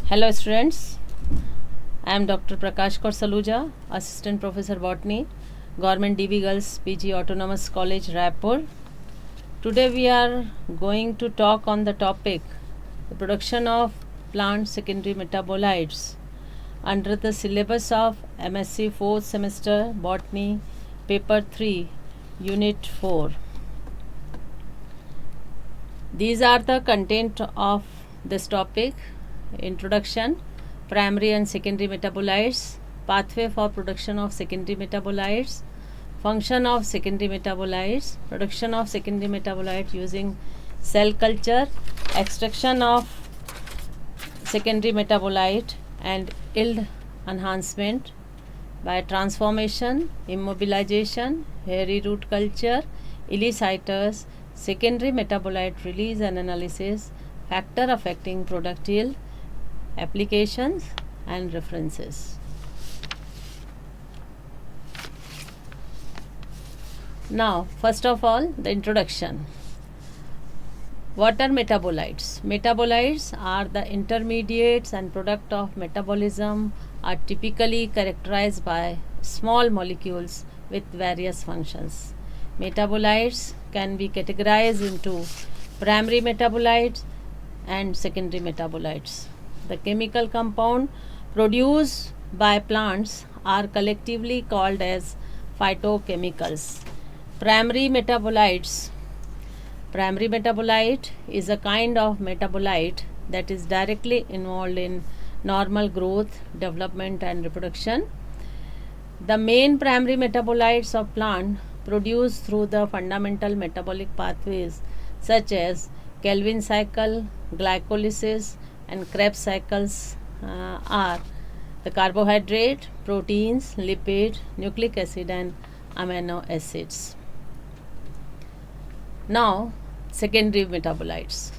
Hello students, I am Dr. Prakash Kaur Saluja, Assistant Professor Botany, Government DB Girls PG Autonomous College, Raipur. Today we are going to talk on the topic the production of plant secondary metabolites under the syllabus of MSc 4th semester Botany Paper 3 Unit 4. These are the content of this topic. Introduction, primary and secondary metabolites, pathway for production of secondary metabolites, function of secondary metabolites, production of secondary metabolites using cell culture, extraction of secondary metabolite and yield enhancement by transformation, immobilization, hairy root culture, elicitus, secondary metabolite release and analysis, factor affecting product yield, applications and references. Now, first of all, the introduction. What are metabolites? Metabolites are the intermediates and product of metabolism are typically characterized by small molecules with various functions. Metabolites can be categorized into primary metabolites and secondary metabolites. The chemical compound produced by plants are collectively called as phytochemicals. Primary metabolites. Primary metabolite is a kind of metabolite that is directly involved in normal growth, development and reproduction. The main primary metabolites of plant produced through the fundamental metabolic pathways such as Calvin cycle, glycolysis and Krebs cycles are the carbohydrate, proteins, lipid, nucleic acid and amino acids. Now, secondary metabolites.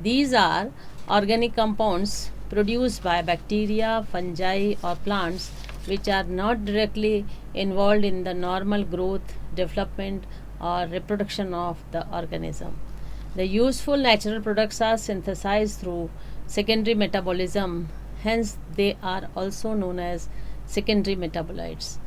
These are organic compounds produced by bacteria, fungi or plants which are not directly involved in the normal growth, development or reproduction of the organism. The useful natural products are synthesized through secondary metabolism, hence they are also known as secondary metabolites.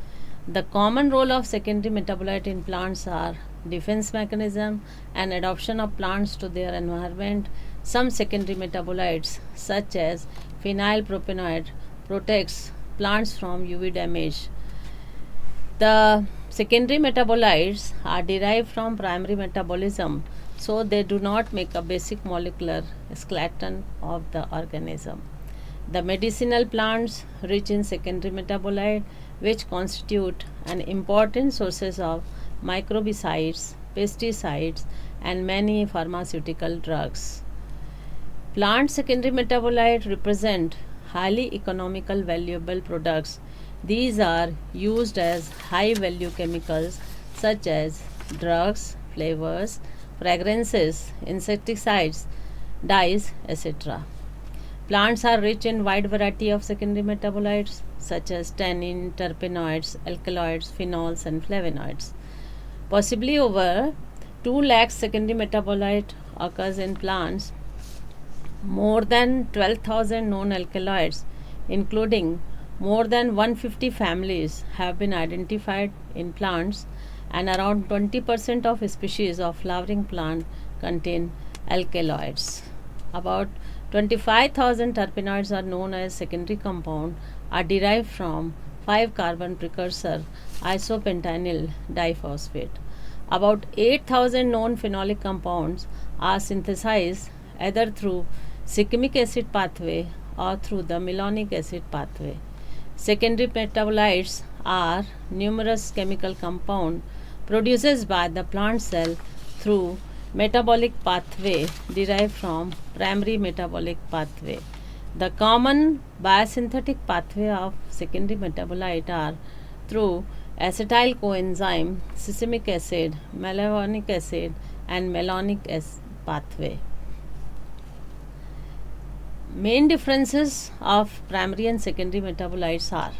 The common role of secondary metabolite in plants are defense mechanism and adaptation of plants to their environment. Some secondary metabolites such as phenylpropanoid protects plants from UV damage. The secondary metabolites are derived from primary metabolism, so they do not make a basic molecular skeleton of the organism. The medicinal plants rich in secondary metabolite which constitute an important sources of microbicides, pesticides and many pharmaceutical drugs. Plant secondary metabolite represent highly economical valuable products. These are used as high value chemicals such as drugs, flavors, fragrances, insecticides, dyes, etc. Plants are rich in wide variety of secondary metabolites such as tannin, terpenoids, alkaloids, phenols and flavonoids. Possibly over 2 lakh secondary metabolite occurs in plants. More than 12,000 known alkaloids, including more than 150 families, have been identified in plants, and around 20% of species of flowering plant contain alkaloids. About 25,000 terpenoids are known as secondary compound are derived from 5-carbon precursor isopentenyl diphosphate. About 8,000 known phenolic compounds are synthesized either through cyclic acid pathway or through the malonic acid pathway. Secondary metabolites are numerous chemical compounds produced by the plant cell through metabolic pathway derived from primary metabolic pathway. The common biosynthetic pathway of secondary metabolite are through acetyl coenzyme, succinic acid, malonic acid and malonic acid pathway. Main differences of primary and secondary metabolites are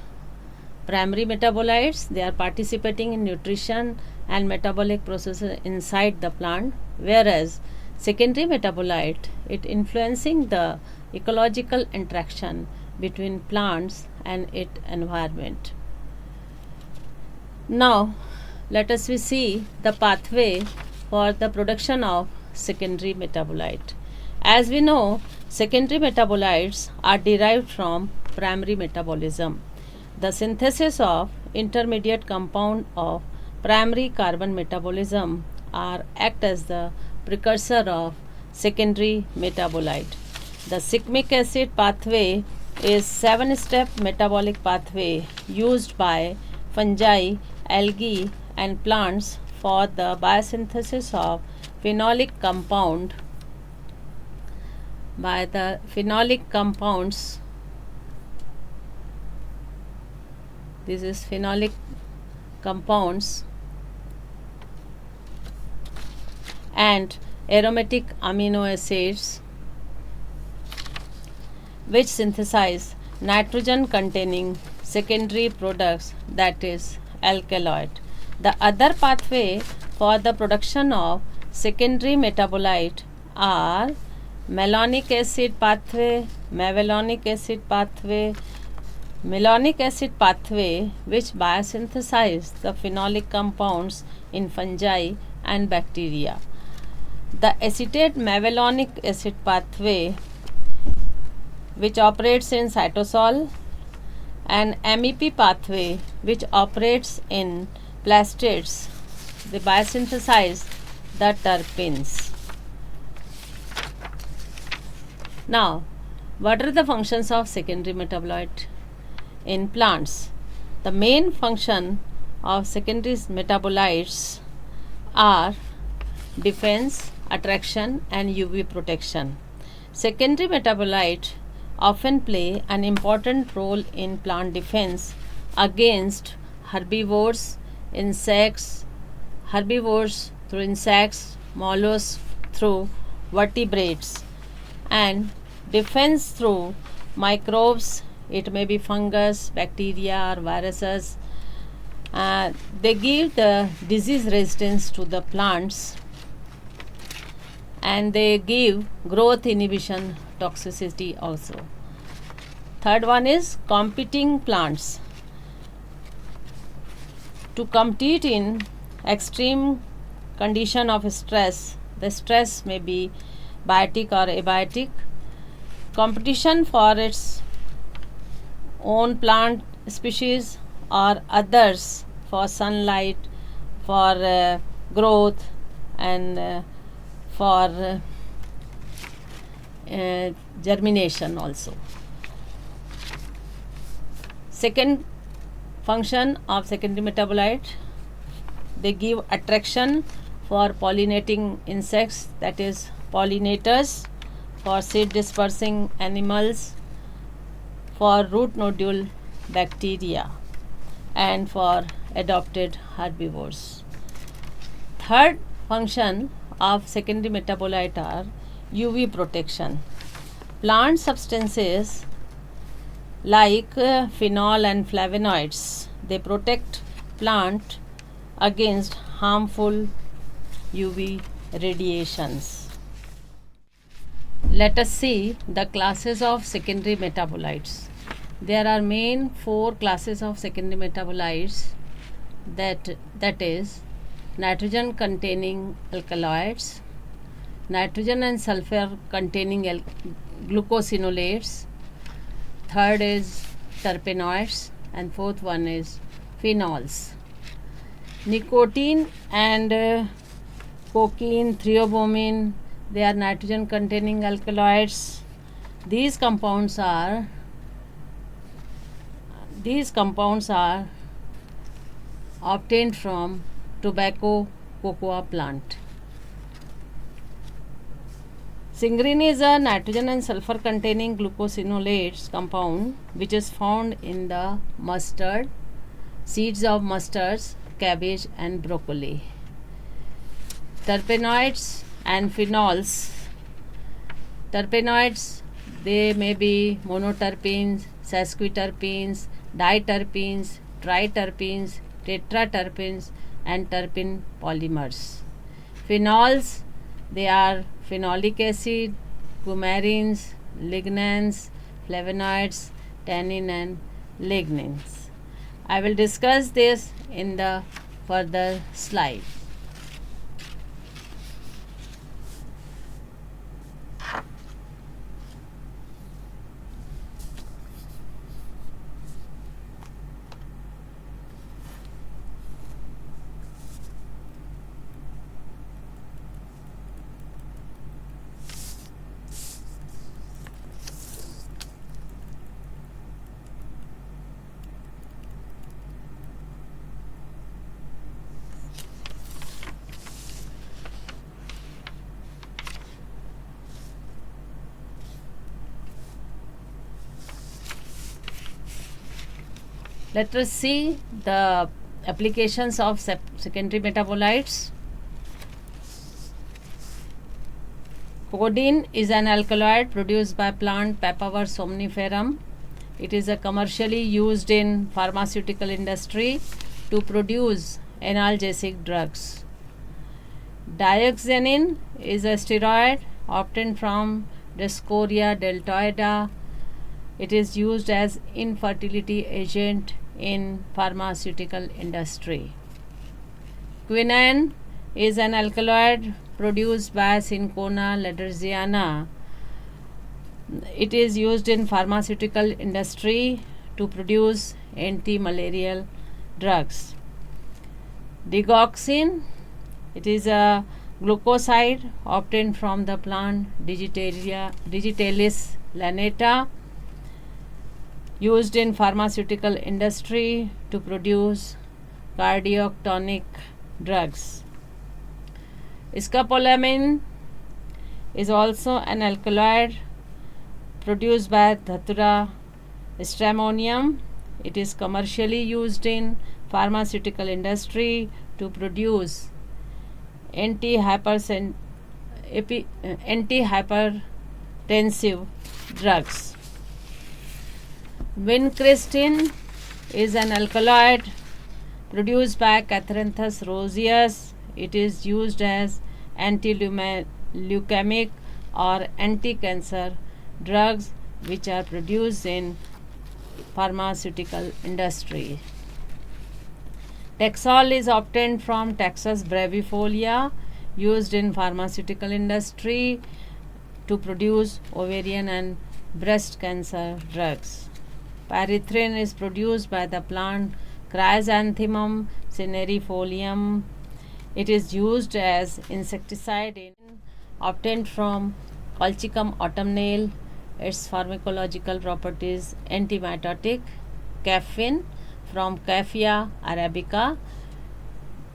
primary metabolites, they are participating in nutrition and metabolic processes inside the plant, whereas secondary metabolite, it influencing the ecological interaction between plants and its environment. Now, let us see the pathway for the production of secondary metabolite. As we know, secondary metabolites are derived from primary metabolism. The synthesis of intermediate compound of primary carbon metabolism are act as the precursor of secondary metabolite. The cyclic acid pathway is 7-step metabolic pathway used by fungi, algae and plants for the biosynthesis of phenolic compound by the phenolic compounds. This is phenolic compounds and aromatic amino acids which synthesize nitrogen containing secondary products, that is alkaloid. The other pathway for the production of secondary metabolite are malonic acid pathway, malonic acid pathway, malonic acid pathway which biosynthesize the phenolic compounds in fungi and bacteria. The acetate malonic acid pathway which operates in cytosol, and MEP pathway which operates in plastids. They biosynthesize the terpenes. Now, what are the functions of secondary metabolite in plants? The main function of secondary metabolites are defense, attraction and UV protection. Secondary metabolites often play an important role in plant defense against herbivores through insects, mollusks through vertebrates, and defense through microbes. It may be fungus, bacteria or viruses. They give the disease resistance to the plants and they give growth inhibition toxicity also. Third one is competing plants. To compete in extreme condition of stress, the stress may be biotic or abiotic. Competition for its own plant species or others for sunlight, for growth and for germination also. Second function of secondary metabolite, they give attraction for pollinating insects, that is pollinators, for seed dispersing animals, for root nodule bacteria and for adopted herbivores. Third function of secondary metabolite are UV protection. Plant substances like phenol and flavonoids, they protect plant against harmful UV radiations. Let us see the classes of secondary metabolites. There are main 4 classes of secondary metabolites, that is nitrogen containing alkaloids, nitrogen and sulfur containing glucosinolates, third is terpenoids and fourth one is phenols. Nicotine and cocaine, theobromine, they are nitrogen containing alkaloids. These compounds are obtained from tobacco cocoa plant. Syngrine is a nitrogen and sulfur containing glucosinolates compound which is found in the mustard, seeds of mustards, cabbage and broccoli. Terpenoids and phenols. Terpenoids, they may be monoterpenes, sesquiterpenes, diterpenes, triterpenes, tetraterpenes and terpene polymers. Phenols, they are phenolic acid, coumarins, lignans, flavonoids, tannin, and lignins. I will discuss this in the further slide. Let us see the applications of secondary metabolites. Codeine is an alkaloid produced by plant Papaver somniferum. It is commercially used in pharmaceutical industry to produce analgesic drugs. Dioxazine is a steroid obtained from Dioscorea deltoida. It is used as infertility agent in pharmaceutical industry. Quinine is an alkaloid produced by Cinchona leddersiana. It is used in pharmaceutical industry to produce anti-malarial drugs. Digoxin, it is a glucoside obtained from the plant Digitalis lanata, used in pharmaceutical industry to produce cardiotonic drugs. Scopolamine is also an alkaloid produced by Dhatura stramonium. It is commercially used in pharmaceutical industry to produce antihypertensive drugs. Vincristine is an alkaloid produced by Catharanthus roseus. It is used as anti-leukemic or anti-cancer drugs which are produced in pharmaceutical industry. Taxol is obtained from Taxus brevifolia, used in pharmaceutical industry to produce ovarian and breast cancer drugs. Pyrethrin is produced by the plant Chrysanthemum cineifolium. It is used as insecticide obtained from Colchicum autumnale. Its pharmacological properties: antimitotic. Caffeine from Caffeia arabica,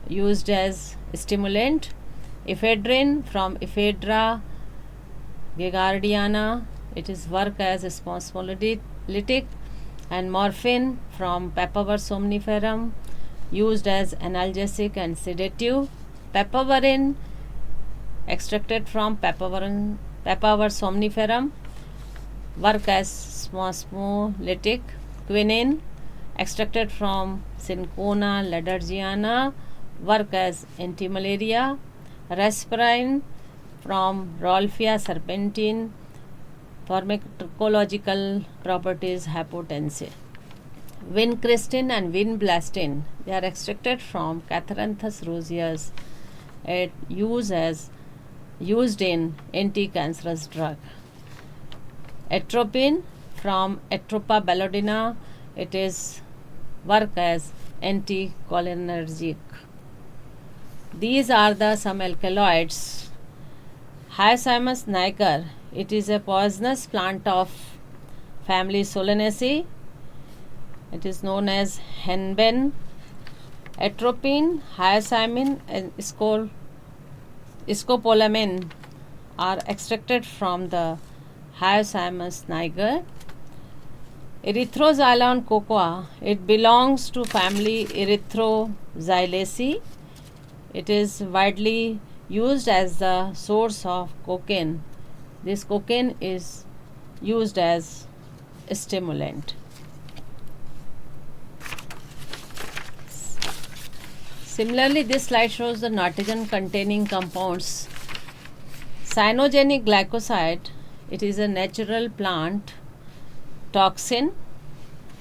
used as stimulant. Ephedrine from Ephedra gigardiana. It is work as a spasmolytic. And morphine from Papaver somniferum, used as analgesic and sedative. Papaverine extracted from Papaver somniferum, work as spasmolytic. Quinine extracted from Cinchona leddersiana, work as antimalaria. Rasparin from Rolfia serpentine, pharmacological properties hypotensive. Vincristine and vinblastine, they are extracted from Catharanthus roseus. It used in anti-cancerous drug. Atropine from Atropa ballodina, it is work as anticholinergic. These are the some alkaloids. Hyoscyamus niger, it is a poisonous plant of family Solanaceae. It is known as henbane. Atropine, hyoscyamin, and scopolamine are extracted from the Hyoscyamus niger. Erythroxylon cocoa, it belongs to family Erythroxylaceae. It is widely used as the source of cocaine. This cocaine is used as a stimulant. Similarly, this slide shows the nitrogen containing compounds. Cyanogenic glycoside It is a natural plant toxin.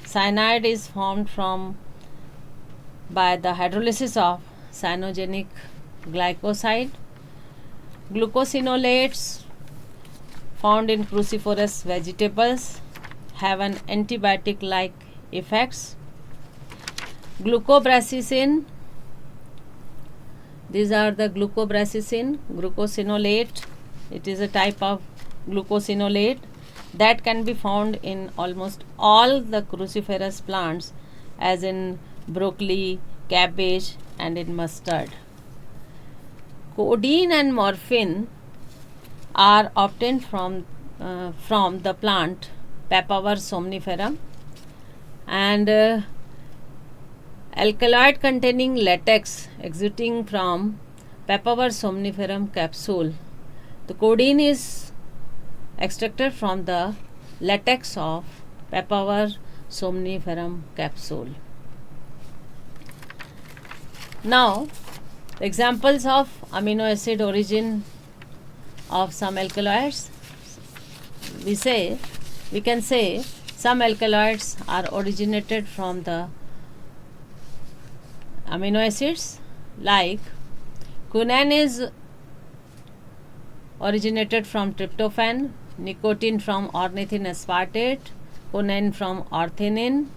Cyanide is formed by the hydrolysis of cyanogenic glycoside. Glucosinolates found in cruciferous vegetables have an antibiotic-like effects. Glucobrasicin, these are the glucosinolate. It is a type of glucosinolate that can be found in almost all the cruciferous plants, as in broccoli, cabbage, and in mustard. Codeine and morphine are obtained from the plant Papaver somniferum, and alkaloid containing latex exuding from Papaver somniferum capsule. The codeine is extracted from the latex of Papaver somniferum capsule. Now, examples of amino acid origin of some alkaloids. We can say some alkaloids are originated from the amino acids, like quinine is originated from tryptophan, nicotine from ornithine aspartate, quinine from orthinin,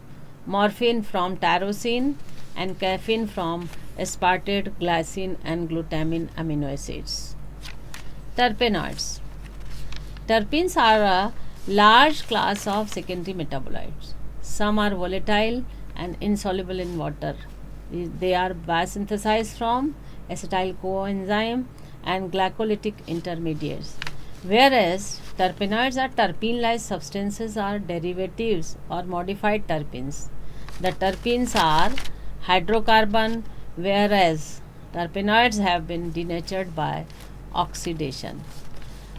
morphine from tyrosine, and caffeine from aspartate, glycine, and glutamine amino acids. Terpenoids. Terpenes are a large class of secondary metabolites. Some are volatile and insoluble in water. They are biosynthesized from acetyl coenzyme and glycolytic intermediates, whereas terpenoids are terpene-like substances or derivatives or modified terpenes. The terpenes are hydrocarbon, whereas terpenoids have been denatured by oxidation.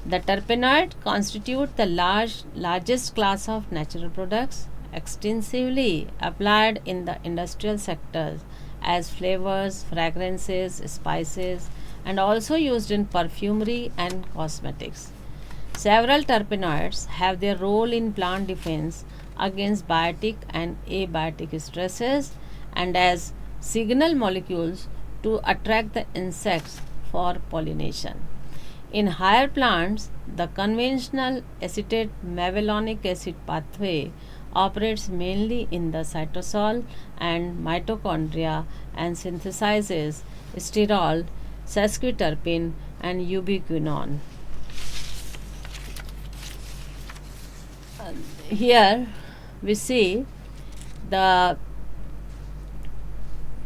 The terpenoid constitute the largest class of natural products extensively applied in the industrial sectors as flavors, fragrances, spices, and also used in perfumery and cosmetics. Several terpenoids have their role in plant defense against biotic and abiotic stresses and as signal molecules to attract the insects for pollination. In higher plants, the conventional acetate mavaconic acid pathway operates mainly in the cytosol and mitochondria and synthesizes sterol, sesquiterpene, and ubiquinone. Here we see the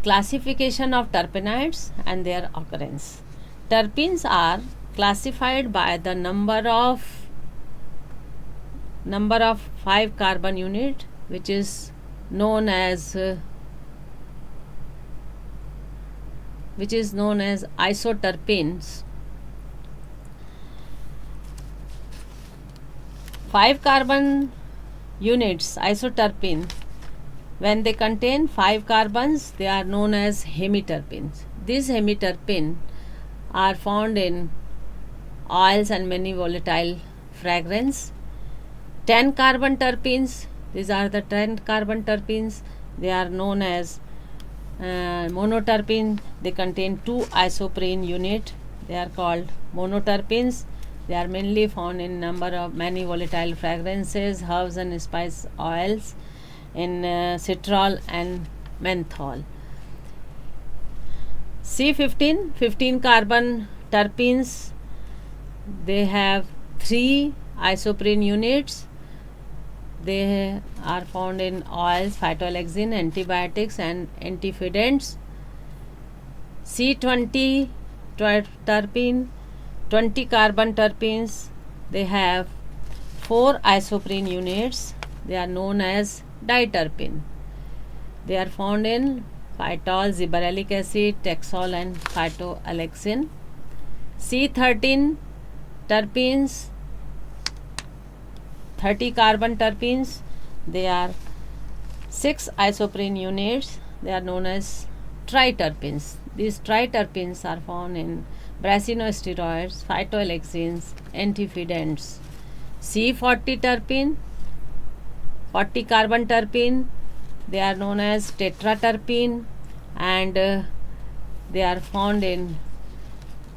classification of terpenoids and their occurrence. Terpenes are classified by the number of 5 carbon unit, which is known as isoterpenes. 5 carbon units isoterpene, when they contain 5 carbons, they are known as hemiterpenes. These hemiterpenes are found in oils and many volatile fragrance. 10 carbon terpenes, these are the 10 carbon terpenes, they are known as monoterpene. They contain 2 isoprene unit, they are called monoterpenes. They are mainly found in number of many volatile fragrances, herbs and spice oils, in citral and menthol. C15, 15 carbon terpenes, they have 3 isoprene units. They are found in oils, phytoalexin, antibiotics, and antifeedants. C20 terpene, 20 carbon terpenes, they have 4 isoprene units. They are known as diterpene. They are found in phytol, zebrailic acid, taxol, and phytoalexin. C13 terpenes, 30 carbon terpenes, they are 6 isoprene units. They are known as triterpenes. These triterpenes are found in brasinosteroids, phytoalexins, antifeedants. C40 terpene, 40 carbon terpene, they are known as tetraterpene, and they are found in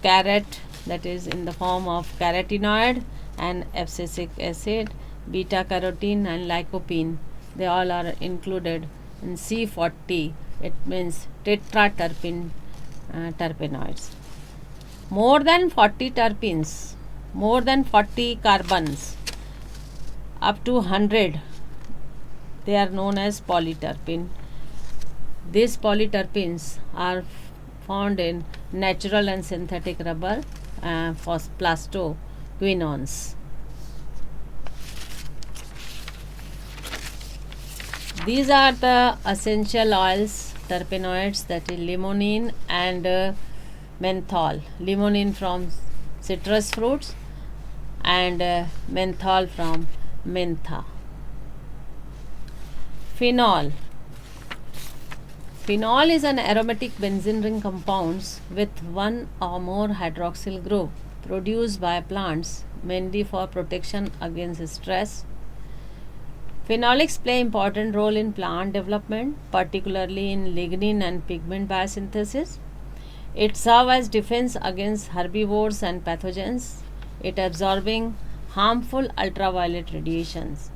carrot, that is in the form of carotenoid and abscisic acid, beta carotene and lycopene. They all are included in C40. It means tetraterpene terpenoids. More than 40 terpenes, more than 40 carbons, up to 100, they are known as polyterpene. These polyterpenes are found in natural and synthetic rubber for plastoquinones. These are the essential oils, terpenoids, that is limonene and menthol. Limonene from citrus fruits and menthol from mentha. Phenol. Phenol is an aromatic benzene ring compounds with one or more hydroxyl group produced by plants mainly for protection against stress. Phenolics play important role in plant development, particularly in lignin and pigment biosynthesis. It serves as defense against herbivores and pathogens. It absorbing harmful ultraviolet radiations.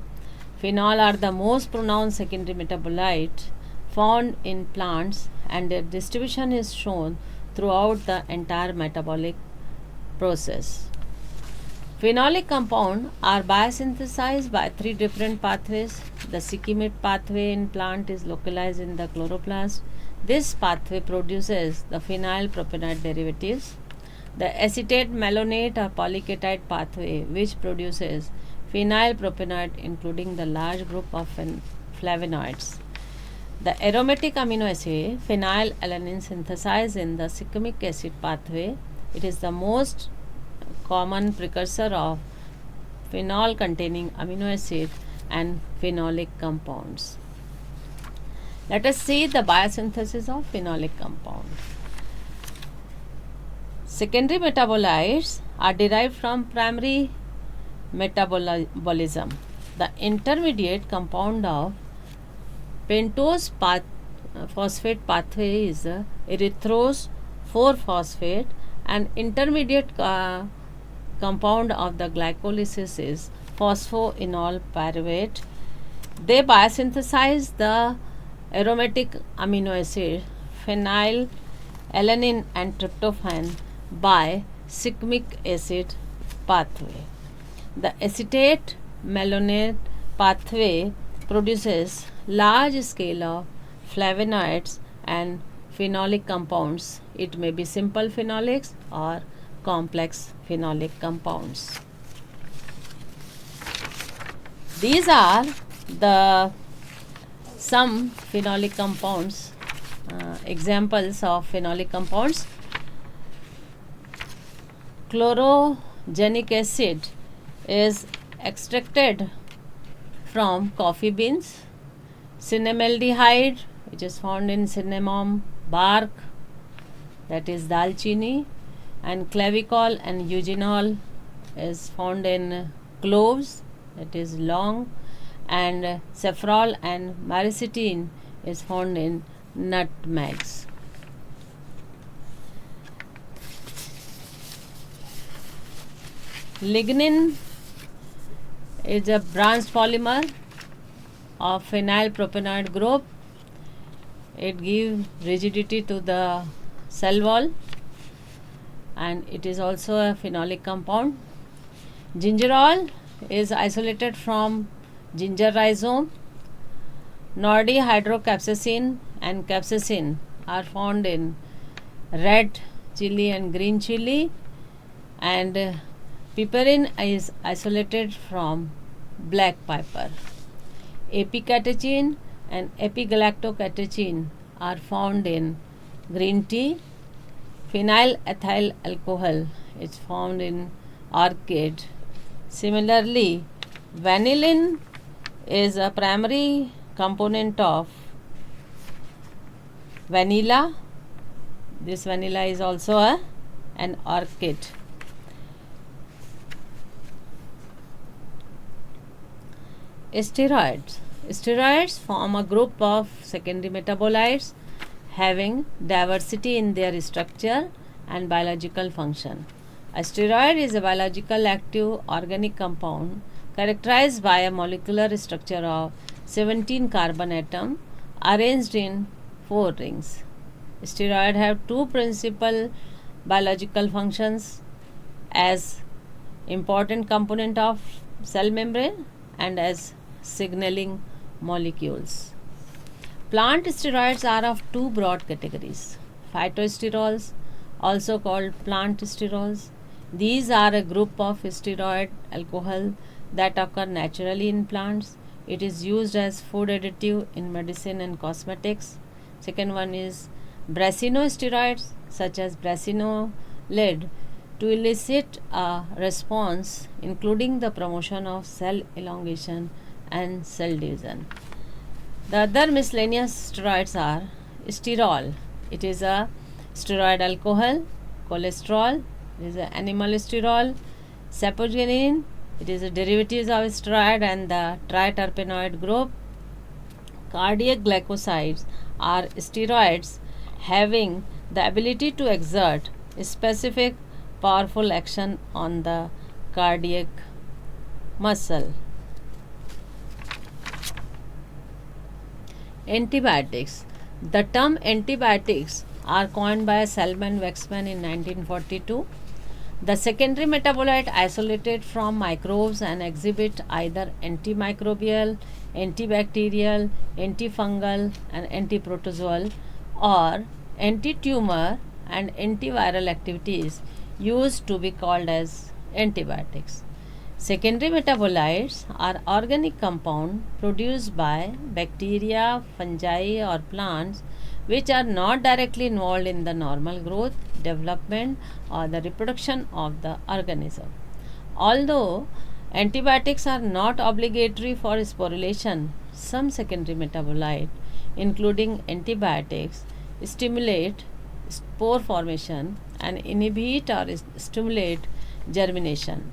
Phenol are the most pronounced secondary metabolite found in plants, and their distribution is shown throughout the entire metabolic process. Phenolic compounds are biosynthesized by three different pathways. The Shikimate pathway in plant is localized in the chloroplast. This pathway produces the phenyl propanate derivatives. The acetate malonate or polyketide pathway, which produces phenyl propanate including the large group of flavonoids. The aromatic amino acid phenylalanine synthesized in the shikimic acid pathway. It is the most common precursor of phenol containing amino acid and phenolic compounds. Let us see the biosynthesis of phenolic compound. Secondary metabolites are derived from primary metabolism. The intermediate compound of pentose phosphate pathway is erythrose 4-phosphate, and intermediate compound of the glycolysis is phosphoenol pyruvate. They biosynthesize the aromatic amino acid phenylalanine and tryptophan by shikimic acid pathway. The acetate malonate pathway produces large scale of flavonoids and phenolic compounds. It may be simple phenolics or complex phenolic compounds. These are the some phenolic compounds, examples of phenolic compounds. Chlorogenic acid is extracted from coffee beans. Cinnamaldehyde, which is found in cinnamon bark, that is dalchini, and clavicol and eugenol is found in cloves, that is long, and saffrol and myrcene is found in nutmegs. Lignin is a branched polymer of phenyl propanoid group. It gives rigidity to the cell wall, and it is also a phenolic compound. Gingerol is isolated from ginger rhizome. Nordihydrocapsaicin and capsaicin are found in red chili and green chili, and piperin is isolated from black pepper. Epicatechin and epigalactocatechin are found in green tea. Phenyl ethyl alcohol is found in orchid. Similarly, vanillin is a primary component of vanilla. This vanilla is also an orchid. Steroids. Steroids form a group of secondary metabolites having diversity in their structure and biological function. A steroid is a biological active organic compound characterized by a molecular structure of 17 carbon atoms arranged in 4 rings. Steroids have two principal biological functions as important component of cell membrane and as signaling molecules. Plant steroids are of two broad categories. Phytosterols, also called plant sterols. These are a group of steroid alcohol that occur naturally in plants. It is used as food additive in medicine and cosmetics. Second one is brasinosteroids such as brasinolid to elicit a response including the promotion of cell elongation and cell division. The other miscellaneous steroids are sterol. It is a steroid alcohol, cholesterol, it is an animal sterol, sapogenin, it is a derivative of steroid and the triterpenoid group. Cardiac glycosides are steroids having the ability to exert specific powerful action on the cardiac muscle. Antibiotics. The term antibiotics are coined by Salman Waxman in 1942. The secondary metabolite isolated from microbes and exhibit either antimicrobial, antibacterial, antifungal and antiprotozoal or anti-tumor and antiviral activities used to be called as antibiotics. Secondary metabolites are organic compounds produced by bacteria, fungi or plants which are not directly involved in the normal growth, development or the reproduction of the organism. Although antibiotics are not obligatory for sporulation, some secondary metabolites including antibiotics stimulate spore formation and inhibit or stimulate germination.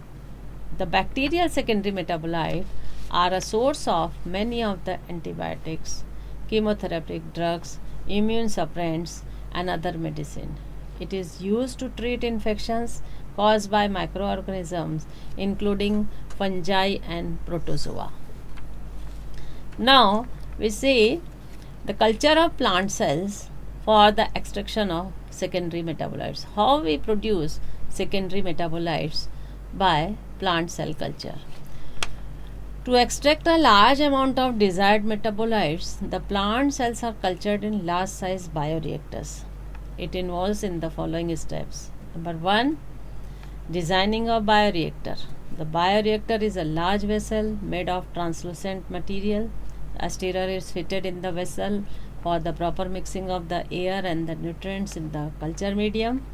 The bacterial secondary metabolites are a source of many of the antibiotics, chemotherapeutic drugs, immune suppressants and other medicine. It is used to treat infections caused by microorganisms including fungi and protozoa. Now we see the culture of plant cells for the extraction of secondary metabolites. How we produce secondary metabolites by plant cell culture. To extract a large amount of desired metabolites, the plant cells are cultured in large size bioreactors. It involves in the following steps. Number 1, designing of bioreactor. The bioreactor is a large vessel made of translucent material. A stirrer is fitted in the vessel for the proper mixing of the air and the nutrients in the culture medium.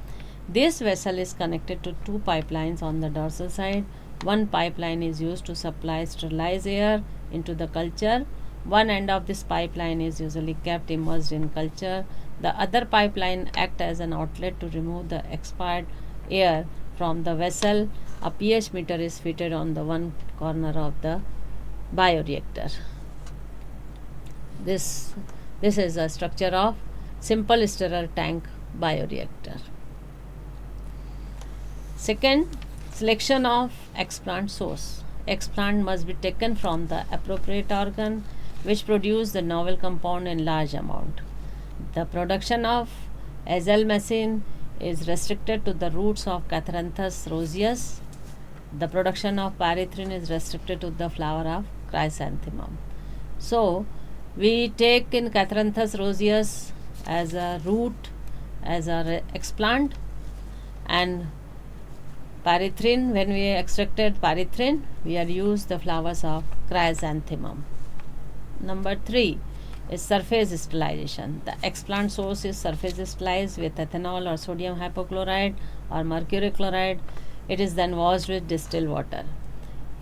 This vessel is connected to two pipelines on the dorsal side. One pipeline is used to supply sterilized air into the culture. One end of this pipeline is usually kept immersed in culture. The other pipeline acts as an outlet to remove the expired air from the vessel. A pH meter is fitted on the one corner of the bioreactor. This is a structure of simple stirrer tank bioreactor. Second, selection of explant source. Explant must be taken from the appropriate organ which produce the novel compound in large amount. The production of azellmacin is restricted to the roots of Catharanthus roseus. The production of pyrethrin is restricted to the flower of chrysanthemum. So, we take in Catharanthus roseus as a root, as a explant, and pyrethrin, when we extracted pyrethrin, we are used the flowers of chrysanthemum. Number 3 is surface sterilization. The explant source is surface sterilized with ethanol or sodium hypochlorite or mercury chloride. It is then washed with distilled water.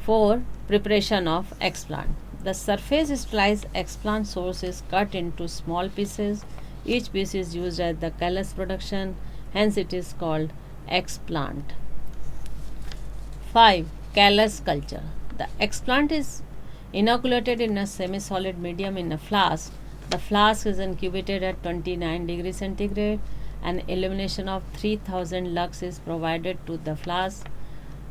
4. Preparation of explant. The surface sterilized explant source is cut into small pieces. Each piece is used as the callus production, hence it is called explant. 5. Callus culture. The explant is Inoculated in a semi-solid medium in a flask, the flask is incubated at 29 degrees centigrade. An illumination of 3000 lux is provided to the flask.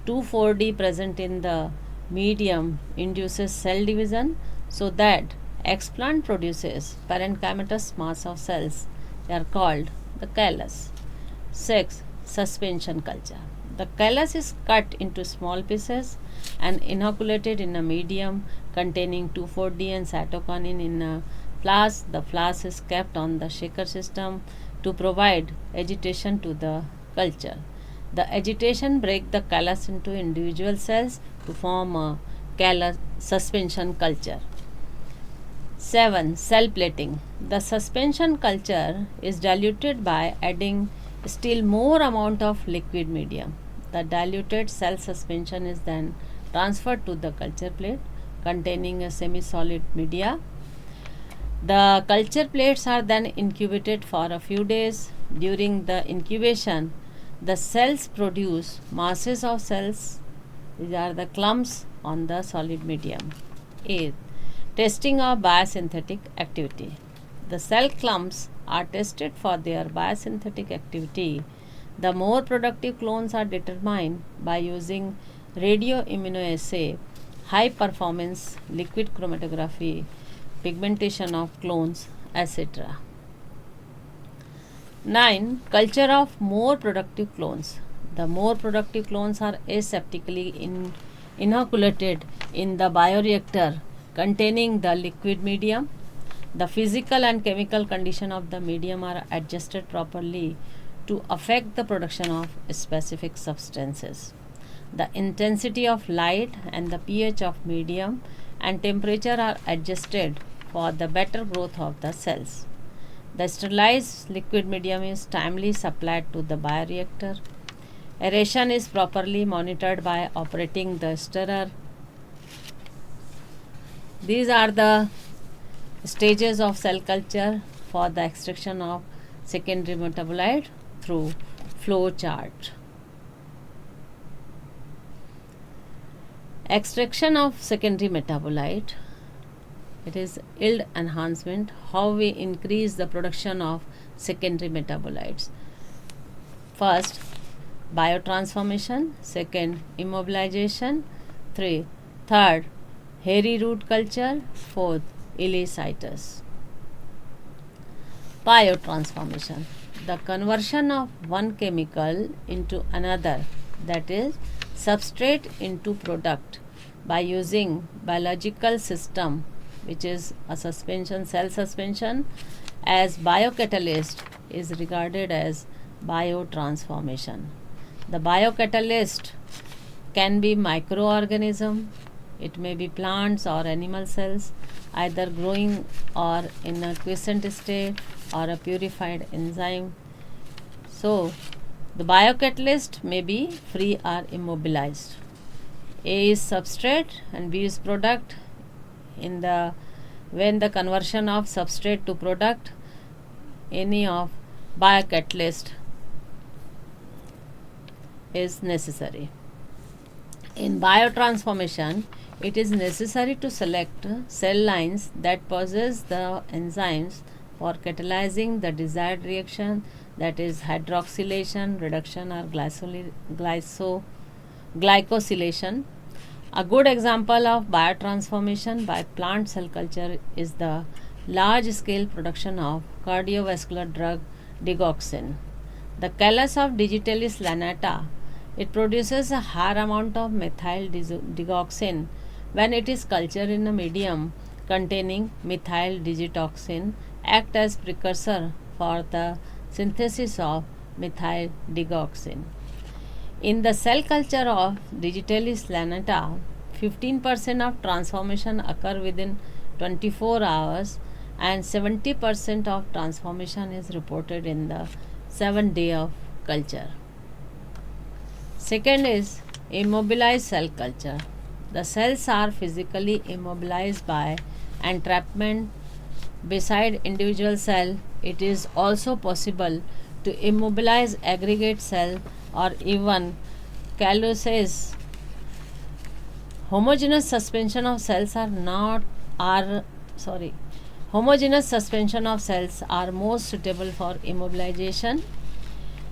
2,4-D present in the medium induces cell division so that explant produces parenchymatous mass of cells. They are called the callus. 6. Suspension culture. The callus is cut into small pieces and inoculated in a medium containing 2,4-D and cytokinin in a flask. The flask is kept on the shaker system to provide agitation to the culture. The agitation breaks the callus into individual cells to form a callus suspension culture. 7. Cell plating. The suspension culture is diluted by adding still more amount of liquid medium. The diluted cell suspension is then transferred to the culture plate containing a semi-solid media. The culture plates are then incubated for a few days. During the incubation, the cells produce masses of cells. These are the clumps on the solid medium. 8. Testing of biosynthetic activity. The cell clumps are tested for their biosynthetic activity. The more productive clones are determined by using radioimmunoassay, high performance liquid chromatography, pigmentation of clones, etc. 9. Culture of more productive clones. The more productive clones are aseptically inoculated in the bioreactor containing the liquid medium. The physical and chemical condition of the medium are adjusted properly to affect the production of specific substances. The intensity of light and the pH of medium and temperature are adjusted for the better growth of the cells. The sterilized liquid medium is timely supplied to the bioreactor. Aeration is properly monitored by operating the stirrer. These are the stages of cell culture for the extraction of secondary metabolite through flow chart. Extraction of secondary metabolite. It is yield enhancement, how we increase the production of secondary metabolites. First, biotransformation. Second, immobilization. Third, hairy root culture. Fourth, iliicitus. Biotransformation. The conversion of one chemical into another, that is substrate into product, by using biological system, which is a suspension, cell suspension, as biocatalyst is regarded as biotransformation. The biocatalyst can be microorganism, it may be plants or animal cells, either growing or in a quiescent state, or a purified enzyme. So, the biocatalyst may be free or immobilized. A is substrate and B is product. When the conversion of substrate to product, any of biocatalyst is necessary. In biotransformation, it is necessary to select cell lines that possess the enzymes for catalyzing the desired reaction, that is hydroxylation, reduction, or glycosylation. A good example of biotransformation by plant cell culture is the large scale production of cardiovascular drug digoxin. The callus of Digitalis lanata, it produces a higher amount of methyl digoxin when it is cultured in a medium containing methyl digitoxin, act as precursor for the synthesis of methyl digoxin. In the cell culture of Digitalis lanata, 15% of transformation occur within 24 hours and 70% of transformation is reported in the 7th day of culture. Second is immobilized cell culture. The cells are physically immobilized by entrapment. Beside individual cell, it is also possible to immobilize aggregate cell or even calluses Homogeneous suspension of cells are most suitable for immobilization.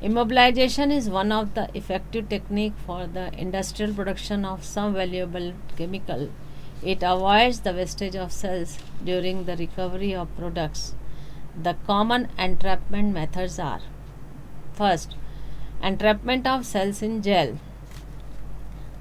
Immobilization is one of the effective technique for the industrial production of some valuable chemical. It avoids the wastage of cells during the recovery of products. The common entrapment methods are: first, entrapment of cells in gel.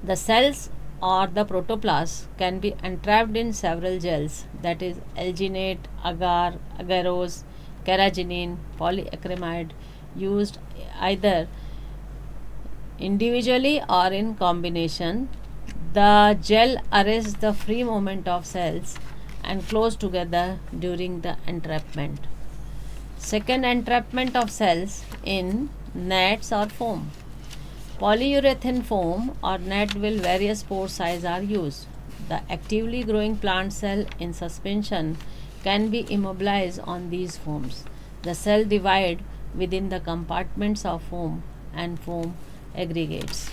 The cells or the protoplasm can be entrapped in several gels, that is alginate, agar, agarose, carrageenan, polyacrylamide, used either individually or in combination. The gel arrests the free movement of cells and close together during the entrapment. Second, entrapment of cells in nets or foam. Polyurethane foam or net with various pore size are used. The actively growing plant cell in suspension can be immobilized on these foams. The cell divide within the compartments of foam and foam aggregates.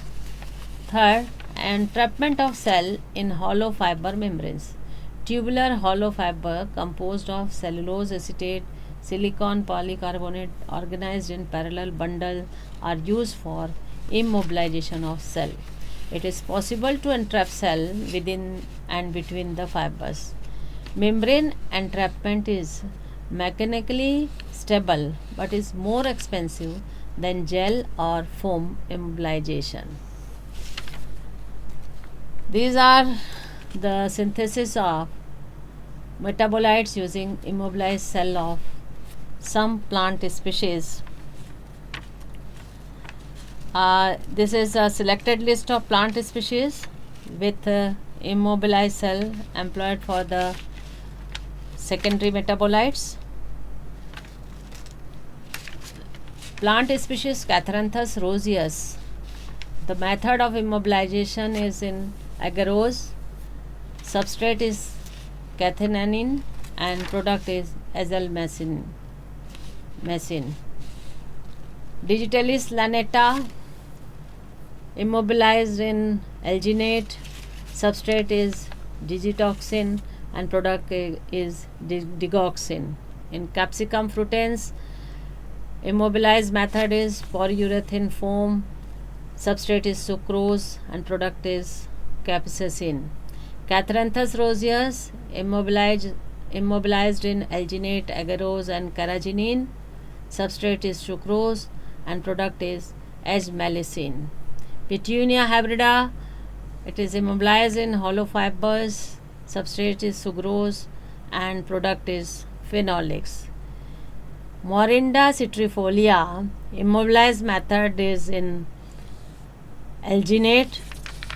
Third, entrapment of cell in hollow fiber membranes. Tubular hollow fiber composed of cellulose acetate, silicon polycarbonate organized in parallel bundle are used for immobilization of cell. It is possible to entrap cell within and between the fibers. Membrane entrapment is mechanically stable but is more expensive than gel or foam immobilization. These are the synthesis of metabolites using immobilized cell of some plant species. This is a selected list of plant species with immobilized cell employed for the secondary metabolites. Plant species Catharanthus roseus. The method of immobilization is in agarose. Substrate is cathepsin and product is azalmacin. Digitalis lanata, immobilized in alginate. Substrate is digitoxin and product is digoxin. In Capsicum frutans, immobilized method is polyurethane foam. Substrate is sucrose and product is capsaicin. Catharanthus roseus, immobilized in alginate, agarose and carrageenan. Substrate is sucrose and product is azmalicin. Petunia hybrida, it is immobilized in hollow fibers. Substrate is sucrose and product is phenolics. Morinda citrifolia, immobilized method is in alginate,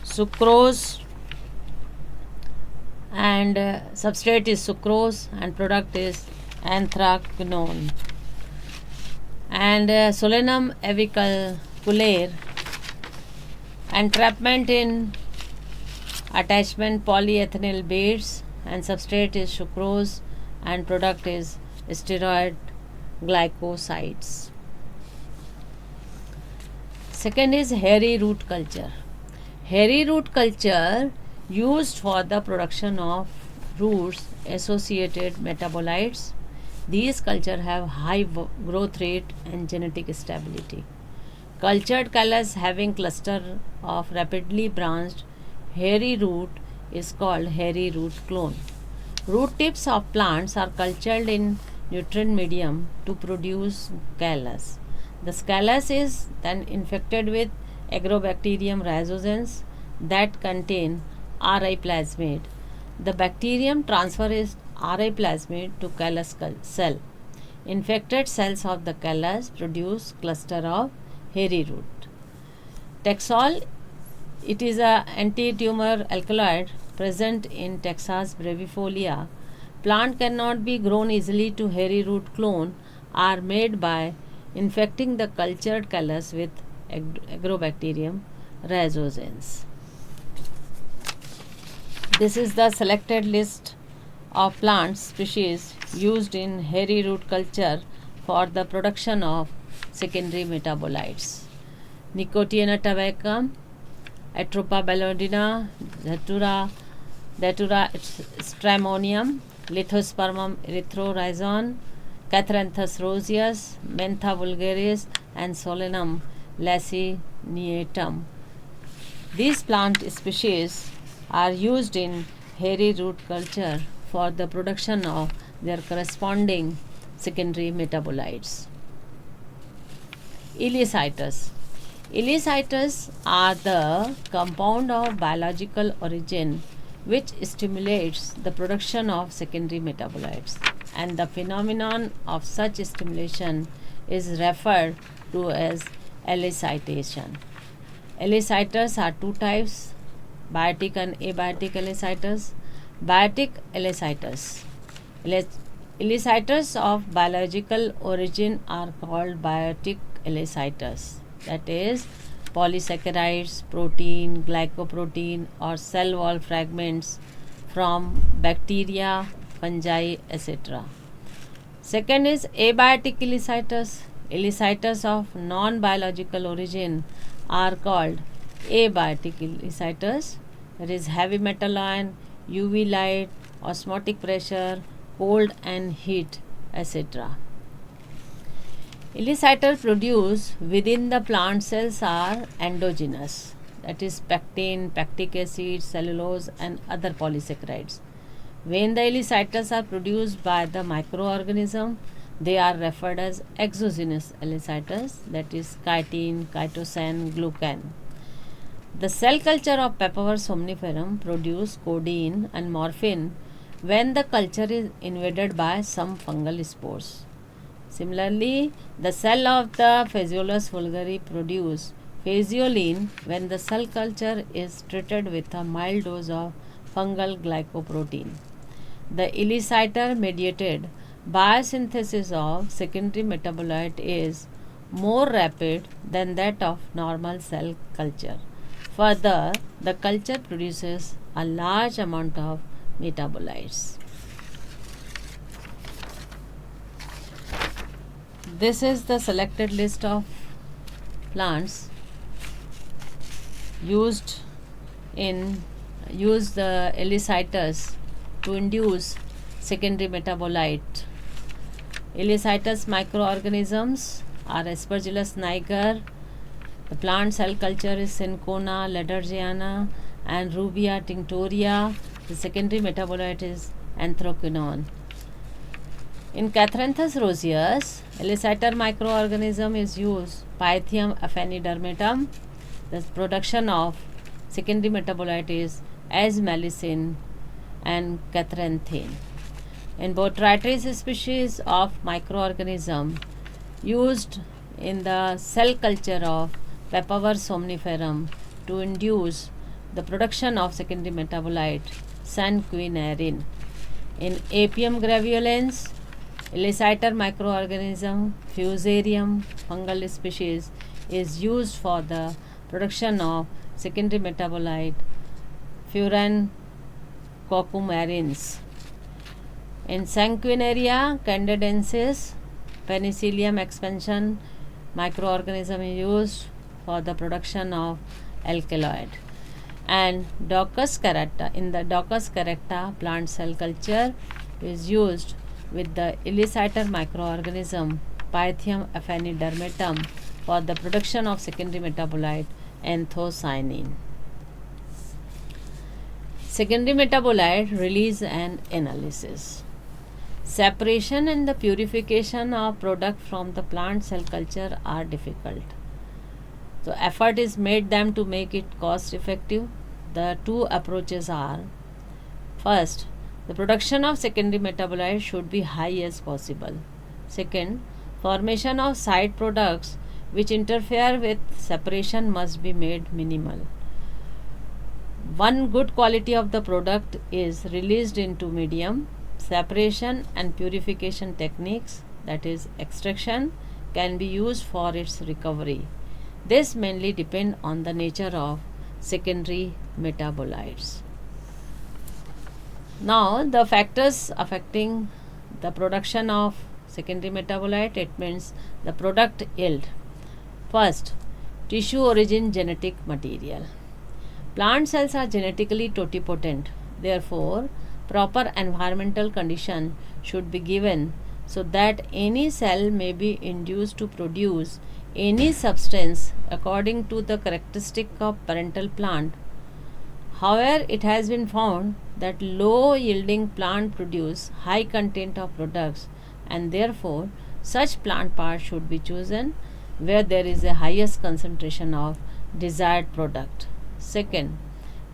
sucrose and substrate is sucrose and product is anthraquinone. And Solanum aviculare, entrapment in attachment polyethynyl beads and substrate is sucrose and product is steroid glycosides. Second is hairy root culture. Hairy root culture used for the production of roots associated metabolites. These culture have high growth rate and genetic stability. Cultured callus having cluster of rapidly branched hairy root is called hairy root clone. Root tips of plants are cultured in nutrient medium to produce callus. The callus is then infected with Agrobacterium rhizogens that contain RI plasmid. The bacterium transfers RI plasmid to callus cell. Infected cells of the callus produce cluster of hairy root. Taxol, it is a anti-tumor alkaloid present in Taxus brevifolia. Plant cannot be grown easily to hairy root clone are made by infecting the cultured callus with Agrobacterium rhizogens. This is the selected list of plant species used in hairy root culture for the production of secondary metabolites. Nicotiana tabacum, Atropa ballodina, Datura stramonium, Lithospermum erythrorhizon, Catranthus roseus, Mentha vulgaris, and Solanum laciniatum. These plant species are used in hairy root culture for the production of their corresponding secondary metabolites. Elysitis. Elysitis are the compound of biological origin which stimulates the production of secondary metabolites, and the phenomenon of such stimulation is referred to as elicitation. Elicitas are two types, biotic and abiotic elicitas. Biotic elicitas. Elicitas of biological origin are called biotic elicitas, that is, polysaccharides, protein, glycoprotein, or cell wall fragments from bacteria, fungi, etc. Second is abiotic elicitas. Elicitas of non-biological origin are called abiotic elicitas, that is, heavy metal ion, UV light, osmotic pressure, cold and heat, etc. Elicitas produced within the plant cells are endogenous, that is, pectin, pectic acid, cellulose, and other polysaccharides. When the elicitas are produced by the microorganism, they are referred as exogenous elicitas, that is, chitin, chitosan, glucan. The cell culture of Papaver somniferum produce codeine and morphine when the culture is invaded by some fungal spores. Similarly, the cell of the Phaseolus vulgare produce phaseolin when the cell culture is treated with a mild dose of fungal glycoprotein. The elicitor mediated biosynthesis of secondary metabolite is more rapid than that of normal cell culture. Further, the culture produces a large amount of metabolites. This is the selected list of plants use the elicitas to induce secondary metabolite. Elicitas microorganisms are Aspergillus niger. The plant cell culture is Cinchona ladergiana and Rubia tinctoria. The secondary metabolite is anthraquinone. In Catranthus roseus, elicitor microorganism is used Pythium aphanidermatum. The production of secondary metabolite is asmalicin and catranthine. In Botrytis species of microorganism used in the cell culture of Papaver somniferum to induce the production of secondary metabolite sanguinarin. In Apium graveolens, elicitor microorganism Fusarium fungal species is used for the production of secondary metabolite furan cocumarins. In Sanguinaria candidensis, Penicillium expansion microorganism is used for the production of alkaloid. And Daucus carota, in the Daucus carota plant cell culture is used with the elicitor microorganism Pythium aphanidermatum for the production of secondary metabolite anthocyanin. Secondary metabolite release and analysis. Separation and the purification of product from the plant cell culture are difficult. So effort is made them to make it cost effective. The two approaches are: first, the production of secondary metabolite should be high as possible. Second, formation of side products which interfere with separation must be made minimal. One good quality of the product is released into medium. Separation and purification techniques, that is extraction, can be used for its recovery. This mainly depends on the nature of secondary metabolites. Now, the factors affecting the production of secondary metabolite, it means the product yield. First, tissue origin genetic material. Plant cells are genetically totipotent. Therefore, proper environmental condition should be given so that any cell may be induced to produce any substance according to the characteristic of parental plant. However, it has been found that low yielding plant produce high content of products, and therefore such plant parts should be chosen where there is a highest concentration of desired product. Second,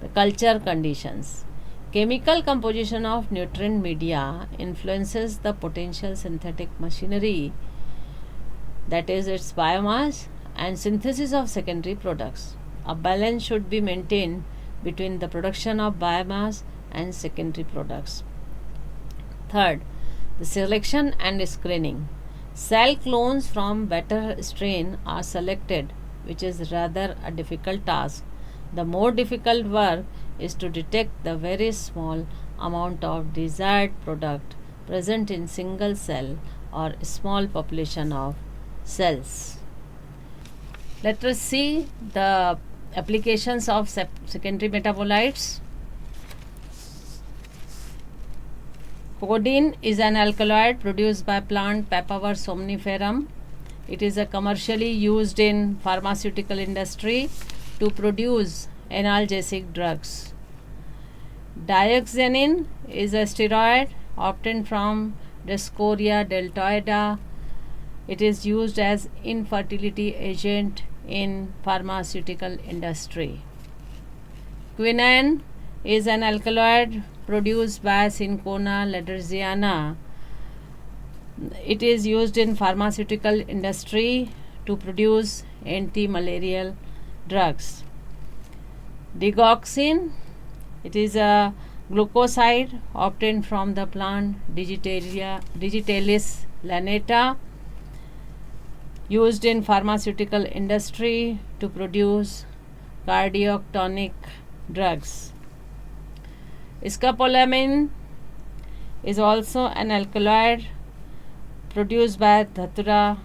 the culture conditions. Chemical composition of nutrient media influences the potential synthetic machinery, that is its biomass, and synthesis of secondary products. A balance should be maintained between the production of biomass and secondary products. Third, the selection and screening. Cell clones from better strain are selected, which is rather a difficult task. The more difficult work is to detect the very small amount of desired product present in single cell or small population of cells. Let us see the applications of secondary metabolites. Codeine is an alkaloid produced by plant Papaver somniferum. It is commercially used in pharmaceutical industry to produce analgesic drugs. Dioxazine is a steroid obtained from Dioscorea deltoida. It is used as infertility agent in pharmaceutical industry. Quinine is an alkaloid produced by Cinchona laddersiana. It is used in pharmaceutical industry to produce anti-malarial drugs. Digoxin, it is a glucoside obtained from the plant Digitalis lanata, used in pharmaceutical industry to produce cardiotonic drugs. Scopolamine is also an alkaloid produced by Dhatura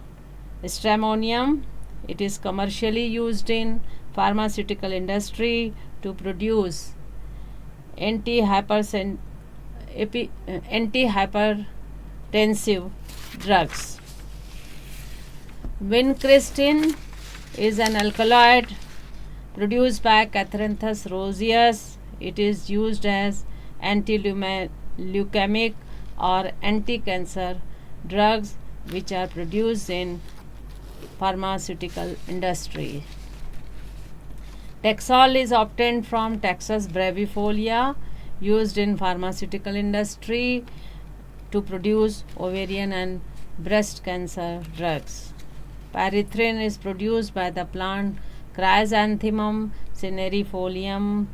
stramonium. It is commercially used in pharmaceutical industry to produce antihypertensive drugs. Vincristine is an alkaloid produced by Catharanthus roseus. It is used as anti-leukemic or anti-cancer drugs which are produced in pharmaceutical industry. Taxol is obtained from Taxus brevifolia, used in pharmaceutical industry to produce ovarian and breast cancer drugs. Pyrethrin is produced by the plant Chrysanthemum cineifolium.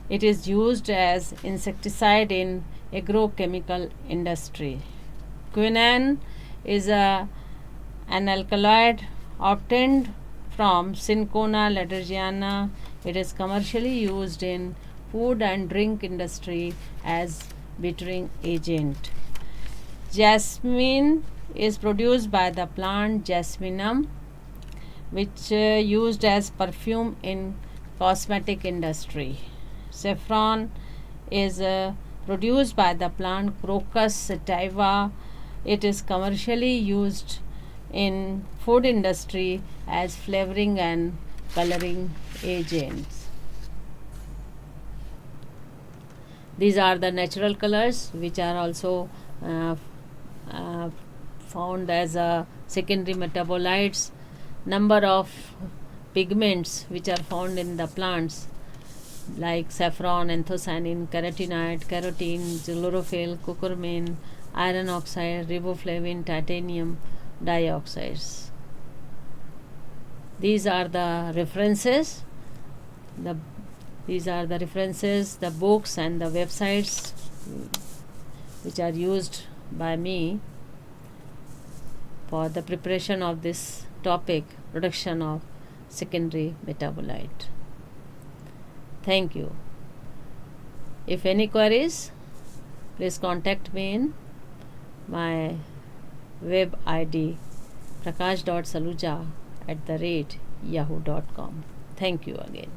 It is used as insecticide in agrochemical industry. Quinine is an alkaloid obtained from Cinchona laddersiana. It is commercially used in food and drink industry as bittering agent. Jasmine is produced by the plant Jasminum, which used as perfume in cosmetic industry. Saffron is produced by the plant Crocus sativa. It is commercially used in food industry as flavoring and coloring agents. These are the natural colors which are also found as secondary metabolites. Number of pigments which are found in the plants like saffron, anthocyanin, carotenoid, carotene, chlorophyll, curcumin, iron oxide, riboflavin, titanium dioxides. These are the references. These are the references, the books and the websites which are used by me for the preparation of this topic, production of secondary metabolite. Thank you. If any queries, please contact me in my web ID prakash.saluja@yahoo.com. Thank you again.